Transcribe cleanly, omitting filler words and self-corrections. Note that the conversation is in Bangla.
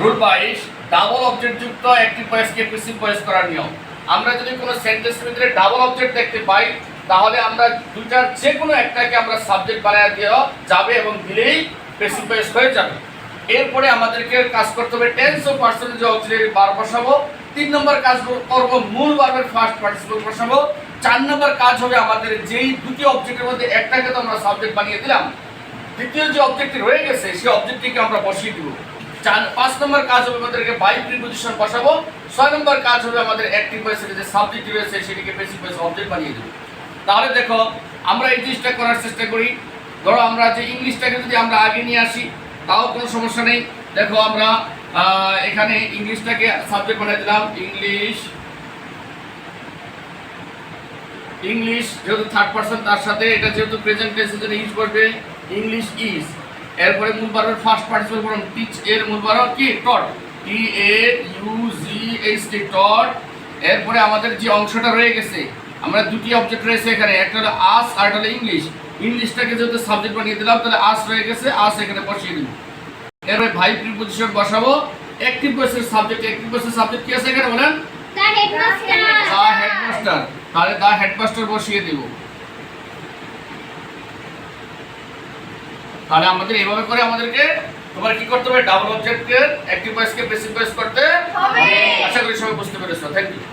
রুল 22 ডাবল অবজেক্ট যুক্ত অ্যাক্টিভ ভয়েসকে প্যাসিভ ভয়েস করার নিয়ম। আমরা যদি কোনো সেন্টেন্সের ভিতরে ডাবল অবজেক্ট দেখতে পাই তাহলে আমরা দুইটার যে কোনো একটাকে আমরা সাবজেক্ট বানায় দেওয়া যাবে এবং দিলেই প্যাসিভ ভয়েস হয়ে যাবে। এরপরে আমাদেরকে কাজ করতে হবে টেন্স ও পার্সোনাল অক্সিলারি ভার্ব বসাবো। 3 নম্বর কাজ করব মূল ভার্বের ফার্স্ট পার্টিসিপল বসাবো। 4 নম্বর কাজ হবে আমাদের যেই দুটি অবজেক্টের মধ্যে একটাকে তো আমরা সাবজেক্ট বানিয়ে দিলাম, দ্বিতীয় যে অবজেক্টটি রয়ে গেছে সেই অবজেক্টটিকে আমরা বসিয়ে দিব। 5 নম্বর কাজ হবে আমাদেরকে বাই প্রিপজিশন বসাবো। 6 নম্বর কাজ হবে আমাদের অ্যাক্টিভ ভয়েসের যে সাবজেক্ট রয়েছে সেটিকে প্যাসিভ ভয়েস অবজেক্ট বানিয়ে দেব। তাহলে দেখো আমরা এই জিনিসটা করার চেষ্টা করি। ধরো আমরা যে ইংলিশটাকে যদি আমরা আগে নিয়ে আসি তাও কোনো সমস্যা নেই। দেখো আমরা এখানে ইংলিশটাকে সাবজেক্ট বানিয়ে দিলাম ইংলিশ যেহেতু থার্ড পারসন তার সাথে এটা যেহেতু প্রেজেন্ট টেন্সের জন্য ইউজ করবে ইংলিশ ইজ। এরপরে মূল ভার্বের ফার্স্ট পার্টিসিপল ফর্ম টিচ এর মূল ভার্ব কি টট TAUGHT টট। এরপরে আমাদের যে অংশটা রয়ে গেছে আমরা দুটি অবজেক্ট রয়েছে এখানে, একটা হলো আস আর একটা হলো ইংলিশ। ইংলিশটাকে যেহেতু সাবজেক্ট বানিয়ে দিলাম তাহলে আস রয়ে গেছে, আস এখানে বসিয়ে দিব। এরপরে ভাই প্রিপজিশন বসাবো। অ্যাক্টিভ ভয়েসের সাবজেক্ট কি আছে এখানে বলেন দ্য হেডমাস্টার। তাহলে দ্য হেডমাস্টার বসিয়ে দিব। তাহলে আমাদের এইভাবে করে আমাদেরকে তোমার কি করতে হবে ডাবল অবজেক্টের অ্যাক্টিভ ভয়েসকে প্যাসিভ ভয়েস করতে হবে। আশা করি সবাই বুঝতে পেরেছো। Thank you.